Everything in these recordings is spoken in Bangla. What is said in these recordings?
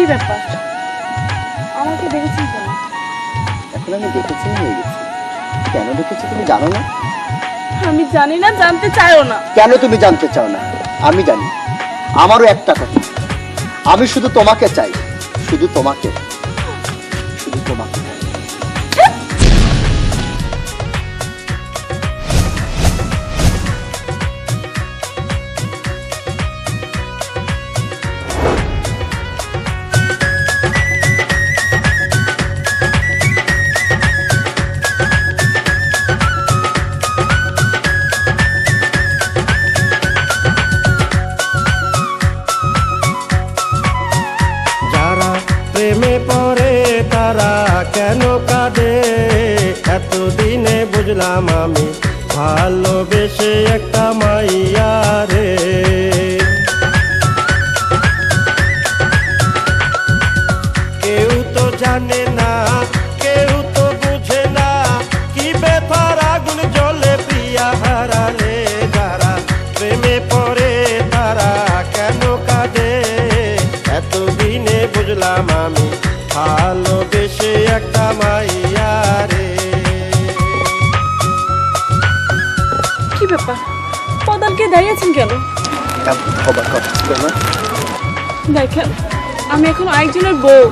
কি ব্যাপার? আমাকে দেখেছেন কেন? এখন আমি দেখেছি হয়ে গেছি। কেন দেখেছি তুমি জানো না? আমি জানি না, জানতে চাইও না। কেন তুমি জানতে চাও না? আমি জানি। আমারও একটা কথা, আমি শুধু তোমাকে চাই, শুধু তোমাকে, শুধু তোমাকে। প্রেমে পড়ে তারা কেন কাঁদে, এতদিনে বুঝলাম আমি ভালোবেসে একটা মাইয়া রে। কেউ তো জানে না, কেউ তো বুঝে না, কি ব্যথার আগুন জ্বলে প্রিয়া হারালে। যারা প্রেমে পড়ে তারা কেন কাঁদে, এতদিনে বুঝলাম আমি ভালোবেসে একটা মাইয়া রে। কি ব্যাপার? পদালকে দাঁড়িয়েছেন কেন? হবার কথা ছিল না? দেখেন, আমি এখন আরেকজনের বউ,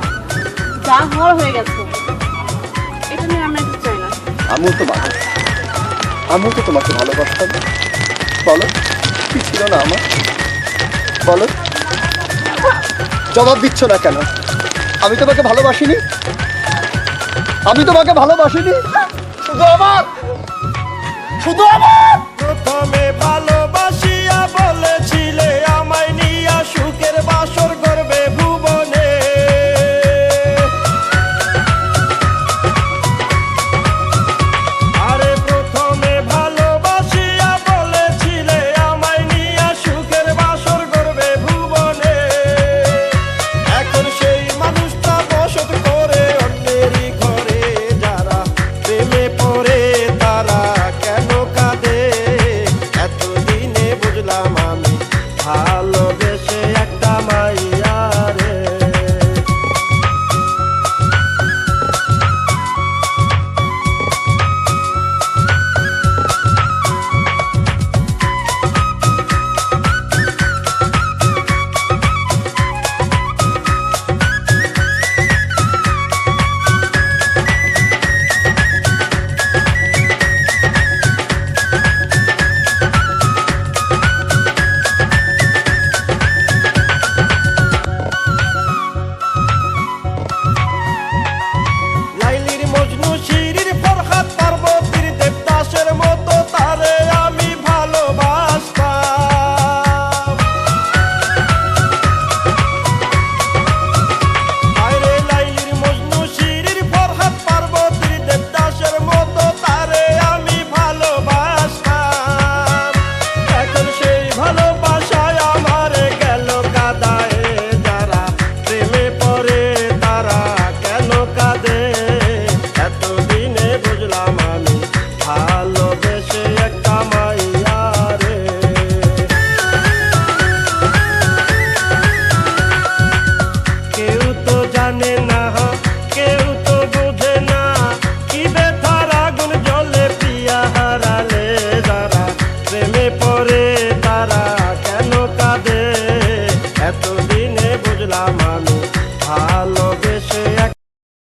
যা হওয়ার হয়ে গেছে। এটা নিয়ে আমরা কিছু চাই না। আমিও তো মানুষ, আমিও তো তোমাকে ভালোবাসতাম। বলো, কি ছিল না আমার? বলো, জবাব দিচ্ছ না কেন? আমি তোমাকে ভালোবাসিনি, আমি তোমাকে ভালোবাসিনি। শুধু আমার, শুধু আমার। প্রথমে ভালোবাসিয়া বলেছিলে আমায় নিয়া সুখের বাসর করবে ভুবনে। আরে প্রথমে ভালোবাসিয়া বলেছিলে আমায় নিয়া সুখের বাসর করবে ভুবনে। এখন সেই মানুষটা বসত করে অন্যেরই ঘরে। যারা প্রেমে পড়ে